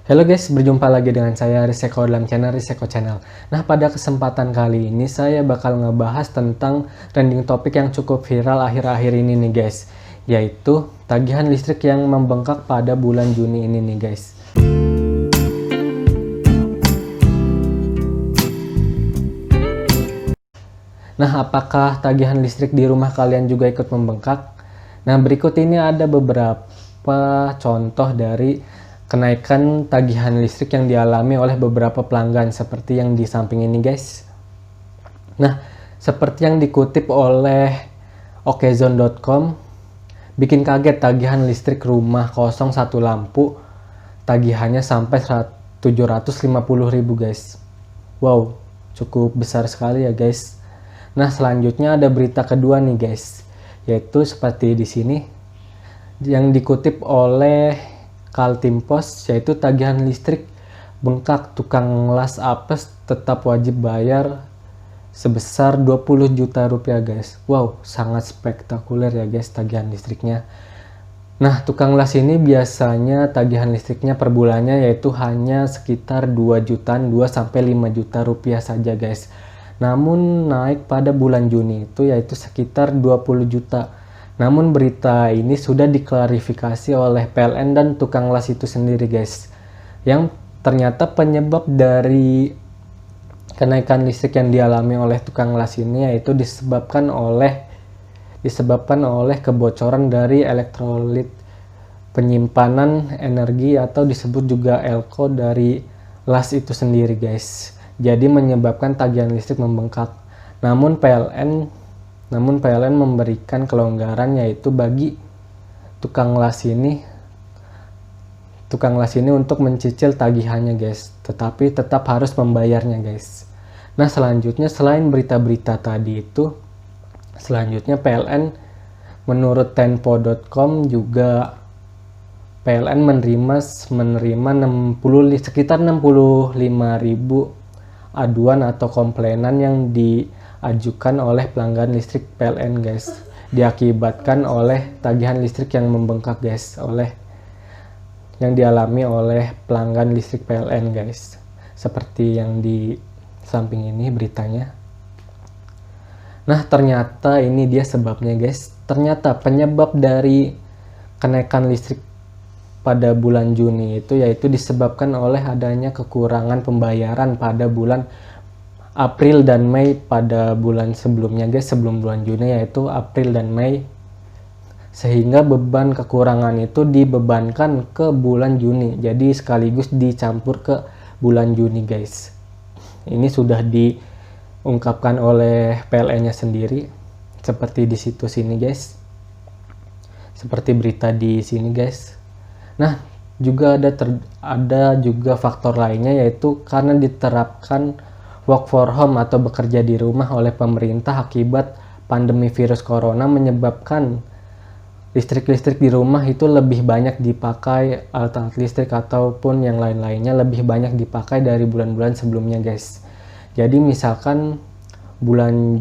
Halo guys, berjumpa lagi dengan saya Riseko dalam channel Riseko Channel. Nah, pada kesempatan kali ini saya bakal ngebahas tentang trending topik yang cukup viral akhir-akhir ini nih guys, yaitu tagihan listrik yang membengkak pada bulan Juni ini nih guys. Nah, apakah tagihan listrik di rumah kalian juga ikut membengkak? Nah, berikut ini ada beberapa contoh dari kenaikan tagihan listrik yang dialami oleh beberapa pelanggan seperti yang di samping ini guys. Nah, seperti yang dikutip oleh okezone.com, bikin kaget tagihan listrik rumah kosong satu lampu, tagihannya sampai 750.000 guys. Wow, cukup besar sekali ya guys. Nah, selanjutnya ada berita kedua nih guys, yaitu seperti di sini yang dikutip oleh Kaltimpos, yaitu tagihan listrik bengkak, tukang las apes tetap wajib bayar sebesar 20 juta rupiah guys. Wow, sangat spektakuler ya guys tagihan listriknya. Nah, tukang las ini biasanya tagihan listriknya per bulannya yaitu hanya sekitar 2 jutaan, 2 sampai 5 juta rupiah saja guys. Namun naik pada bulan Juni itu yaitu sekitar 20 juta. Namun berita ini sudah diklarifikasi oleh PLN dan tukang las itu sendiri guys. Yang ternyata penyebab dari kenaikan listrik yang dialami oleh tukang las ini yaitu disebabkan oleh kebocoran dari elektrolit penyimpanan energi atau disebut juga elko dari las itu sendiri guys. Jadi menyebabkan tagihan listrik membengkak. Namun PLN memberikan kelonggaran yaitu bagi tukang las ini untuk mencicil tagihannya guys, tetapi tetap harus membayarnya guys. Nah, selanjutnya selain berita-berita tadi itu, selanjutnya PLN menurut tempo.com juga PLN menerima sekitar 65.000 aduan atau komplainan yang diajukan oleh pelanggan listrik PLN guys, diakibatkan oleh tagihan listrik yang membengkak guys, yang dialami oleh pelanggan listrik PLN guys, seperti yang di samping ini beritanya. Nah, ternyata ini dia sebabnya guys. Ternyata penyebab dari kenaikan listrik pada bulan Juni itu yaitu disebabkan oleh adanya kekurangan pembayaran pada bulan April dan Mei pada bulan sebelumnya guys, sebelum bulan Juni yaitu April dan Mei, sehingga beban kekurangan itu dibebankan ke bulan Juni, jadi sekaligus dicampur ke bulan Juni guys. Ini sudah diungkapkan oleh PLN nya sendiri seperti di situs ini guys, seperti berita di sini guys. Nah, juga ada juga faktor lainnya yaitu karena diterapkan work for home atau bekerja di rumah oleh pemerintah akibat pandemi virus corona, menyebabkan listrik di rumah itu lebih banyak dipakai, alat listrik ataupun yang lain-lainnya lebih banyak dipakai dari bulan-bulan sebelumnya guys. Jadi misalkan bulan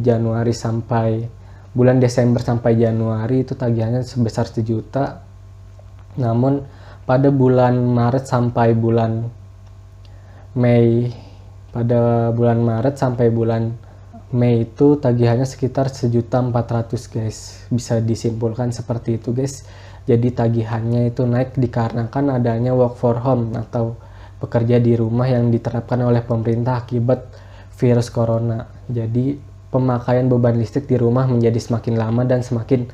Desember sampai Januari itu tagihannya sebesar 1 juta, namun pada bulan Maret sampai bulan Mei itu tagihannya sekitar 1.400.000 guys. Bisa disimpulkan seperti itu guys. Jadi tagihannya itu naik dikarenakan adanya work for home atau bekerja di rumah yang diterapkan oleh pemerintah akibat virus corona. Jadi pemakaian beban listrik di rumah menjadi semakin lama dan semakin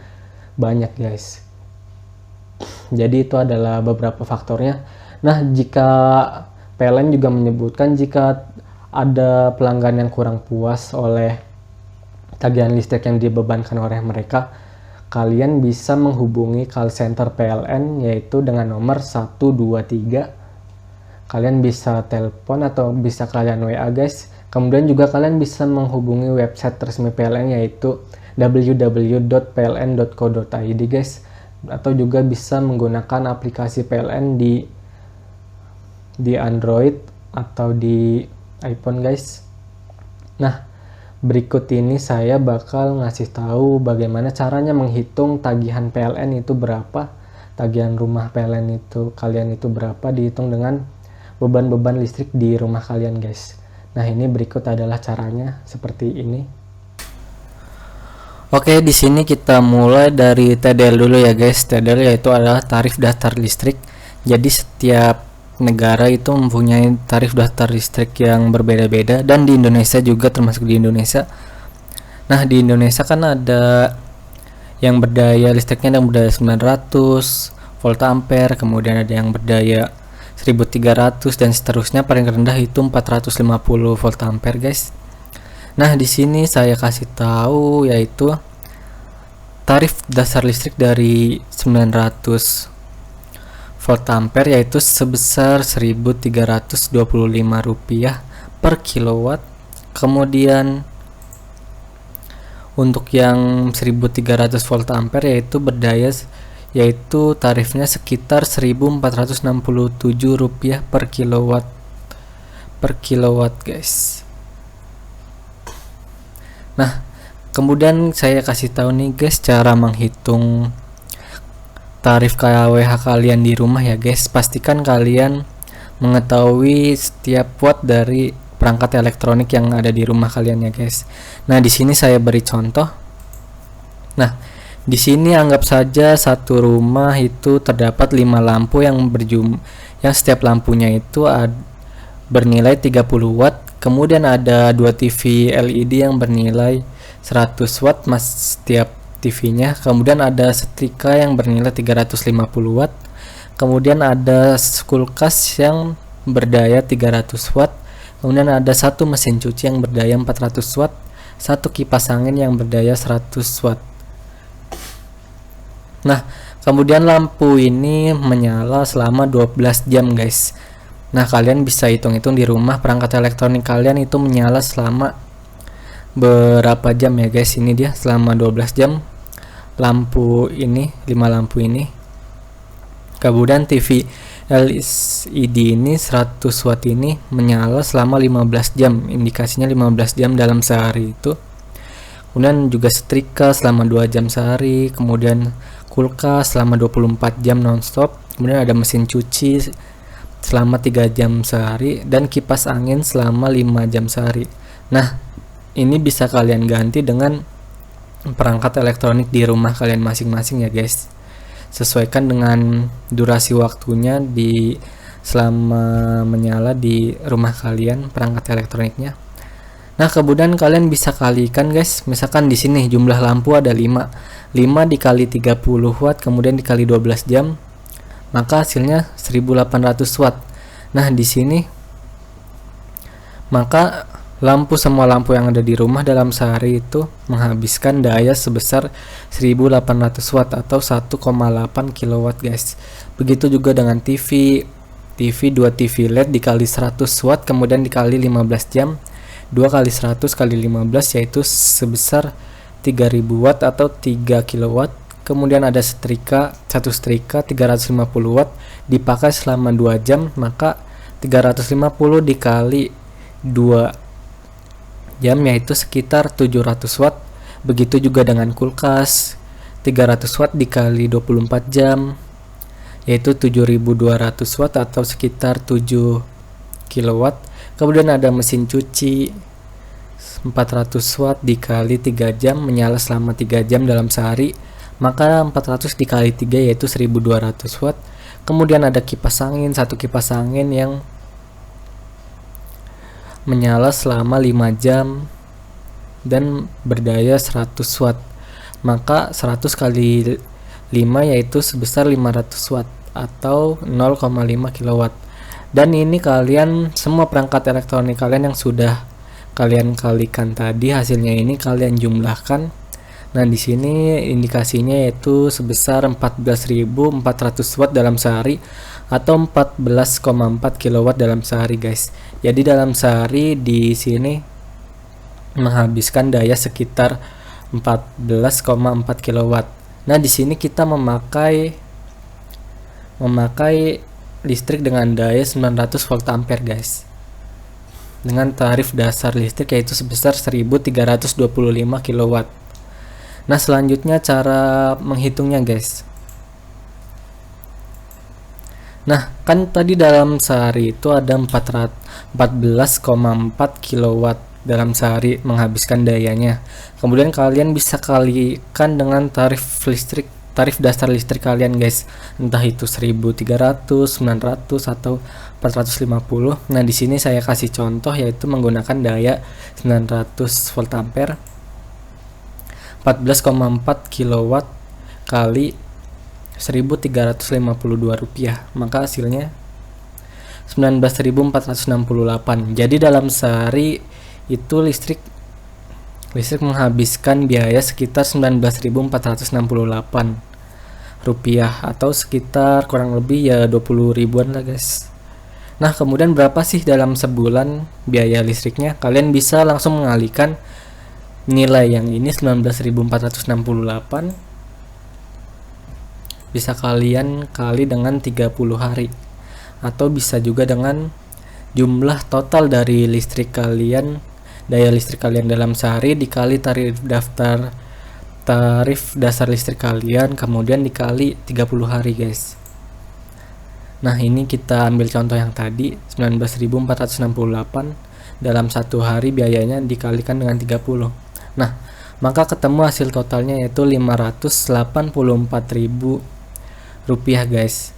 banyak guys. Jadi itu adalah beberapa faktornya. Nah, jika PLN juga menyebutkan jika ada pelanggan yang kurang puas oleh tagihan listrik yang dibebankan oleh mereka, kalian bisa menghubungi call center PLN yaitu dengan nomor 123. Kalian bisa telepon atau bisa kalian WA guys. Kemudian juga kalian bisa menghubungi website resmi PLN yaitu www.pln.co.id guys, atau juga bisa menggunakan aplikasi PLN di Android atau di iPhone guys. Nah, berikut ini saya bakal ngasih tahu bagaimana caranya menghitung tagihan PLN itu berapa, tagihan rumah PLN itu kalian itu berapa, dihitung dengan beban-beban listrik di rumah kalian guys. Nah, ini berikut adalah caranya seperti ini. Oke, di sini kita mulai dari TDL dulu ya guys. TDL yaitu adalah tarif daftar listrik. Jadi setiap negara itu mempunyai tarif daftar listrik yang berbeda-beda, dan di Indonesia juga termasuk di Indonesia. Nah, di Indonesia kan ada yang berdaya listriknya yang berdaya 900 volt ampere, kemudian ada yang berdaya 1300 dan seterusnya, paling rendah itu 450 volt ampere guys. Nah, di sini saya kasih tahu yaitu tarif dasar listrik dari 900 volt ampere yaitu sebesar Rp1.325 per kilowatt. Kemudian untuk yang 1300 volt ampere yaitu berdaya yaitu tarifnya sekitar Rp1.467 per kilowatt guys. Nah, kemudian saya kasih tahu nih guys cara menghitung tarif KWH kalian di rumah ya guys. Pastikan kalian mengetahui setiap watt dari perangkat elektronik yang ada di rumah kalian ya guys. Nah, di sini saya beri contoh. Nah, di sini anggap saja satu rumah itu terdapat 5 lampu yang yang setiap lampunya itu bernilai 30 watt. Kemudian ada 2 TV LED yang bernilai 100 watt setiap TV-nya. Kemudian ada setrika yang bernilai 350 watt. Kemudian ada kulkas yang berdaya 300 watt. Kemudian ada satu mesin cuci yang berdaya 400 watt, satu kipas angin yang berdaya 100 watt. Nah, kemudian lampu ini menyala selama 12 jam guys. Nah, kalian bisa hitung-hitung di rumah perangkat elektronik kalian itu menyala selama berapa jam ya guys. Ini dia selama 12 jam lampu ini, 5 lampu ini. Kemudian TV LED ini 100 watt ini menyala selama 15 jam, indikasinya 15 jam dalam sehari itu. Kemudian juga setrika selama 2 jam sehari, kemudian kulkas selama 24 jam nonstop, kemudian ada mesin cuci selama 3 jam sehari, dan kipas angin selama 5 jam sehari. Nah, ini bisa kalian ganti dengan perangkat elektronik di rumah kalian masing-masing ya guys. Sesuaikan dengan durasi waktunya selama menyala di rumah kalian perangkat elektroniknya. Nah, kemudian kalian bisa kalikan guys. Misalkan di sini jumlah lampu ada 5 dikali 30 watt kemudian dikali 12 jam, maka hasilnya 1800 watt. Nah, di sini maka semua lampu yang ada di rumah dalam sehari itu menghabiskan daya sebesar 1800 watt atau 1,8 kilowatt guys. Begitu juga dengan TV 2 TV LED dikali 100 watt kemudian dikali 15 jam, 2 kali 100 kali 15 yaitu sebesar 3000 watt atau 3 kilowatt. Kemudian ada satu setrika 350 watt dipakai selama 2 jam, maka 350 dikali 2 jam yaitu sekitar 700 watt. Begitu juga dengan kulkas 300 watt dikali 24 jam yaitu 7200 watt atau sekitar 7 kilowatt. Kemudian ada mesin cuci 400 watt dikali 3 jam menyala selama 3 jam dalam sehari, maka 400 dikali 3 yaitu 1200 watt. Kemudian ada kipas angin, satu kipas angin yang menyala selama 5 jam dan berdaya 100 watt, maka 100 kali 5 yaitu sebesar 500 watt atau 0,5 kilowatt. Dan ini kalian semua perangkat elektronik kalian yang sudah kalian kalikan tadi, hasilnya ini kalian jumlahkan. Nah, di sini indikasinya yaitu sebesar 14.400 watt dalam sehari atau 14,4 kilowatt dalam sehari guys. Jadi dalam sehari di sini menghabiskan daya sekitar 14,4 kilowatt. Nah, di sini kita memakai listrik dengan daya 900 volt ampere guys, dengan tarif dasar listrik yaitu sebesar 1325 kilowatt. Nah, selanjutnya cara menghitungnya guys. Nah, kan tadi dalam sehari itu ada 14,4 kilowatt dalam sehari menghabiskan dayanya. Kemudian kalian bisa kalikan dengan tarif dasar listrik kalian, guys. Entah itu 1300, 900 atau 450. Nah, di sini saya kasih contoh yaitu menggunakan daya 900 volt ampere 14,4 kilowatt kali 1.352 rupiah, maka hasilnya 19.468. Jadi dalam sehari itu listrik menghabiskan biaya sekitar 19.468 rupiah atau sekitar kurang lebih ya 20 ribuan lah, guys. Nah, kemudian berapa sih dalam sebulan biaya listriknya? Kalian bisa langsung mengalihkan nilai yang ini 19.468 bisa kalian kali dengan 30 hari, atau bisa juga dengan jumlah total dari listrik kalian, daya listrik kalian dalam sehari dikali tarif dasar listrik kalian, kemudian dikali 30 hari, guys. Nah, ini kita ambil contoh yang tadi 19.468 dalam satu hari biayanya dikalikan dengan 30. Nah, maka ketemu hasil totalnya yaitu 584.000 rupiah, guys.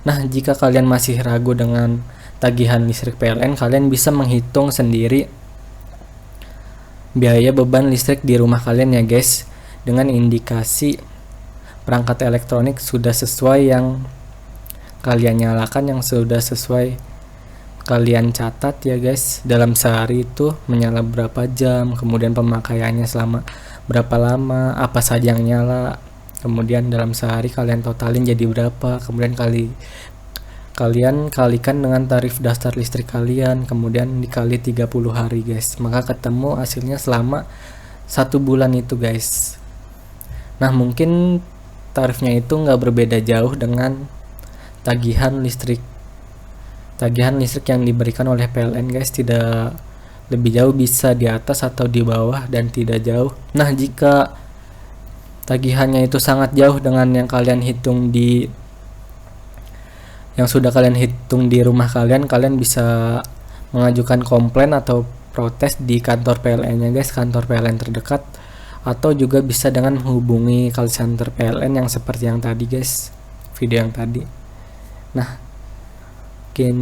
Nah, jika kalian masih ragu dengan tagihan listrik PLN, kalian bisa menghitung sendiri biaya beban listrik di rumah kalian ya, guys, dengan indikasi perangkat elektronik sudah sesuai yang kalian nyalakan, yang sudah sesuai kalian catat ya, guys. Dalam sehari itu menyala berapa jam, kemudian pemakaiannya selama berapa lama, apa saja yang nyala. Kemudian dalam sehari kalian totalin jadi berapa, kemudian kalian kalikan dengan tarif dasar listrik kalian, kemudian dikali 30 hari, guys. Maka ketemu hasilnya selama 1 bulan itu, guys. Nah, mungkin tarifnya itu nggak berbeda jauh dengan tagihan listrik yang diberikan oleh PLN, guys. Tidak lebih jauh, bisa di atas atau di bawah dan tidak jauh. Nah, jika tagihannya itu sangat jauh dengan yang sudah kalian hitung di rumah kalian, kalian bisa mengajukan komplain atau protes di kantor PLN-nya, guys, kantor PLN terdekat, atau juga bisa dengan menghubungi call center PLN yang seperti yang tadi, guys, video yang tadi. Nah, mungkin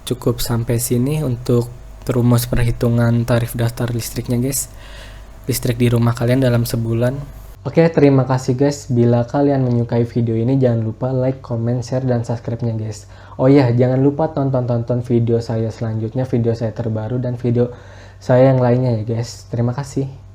cukup sampai sini untuk rumus perhitungan tarif dasar listriknya, guys, listrik di rumah kalian dalam sebulan. Oke, terima kasih, guys. Bila kalian menyukai video ini, jangan lupa like, comment, share, dan subscribe-nya, guys. Oh ya, jangan lupa tonton video saya selanjutnya, video saya terbaru, dan video saya yang lainnya ya, guys. Terima kasih.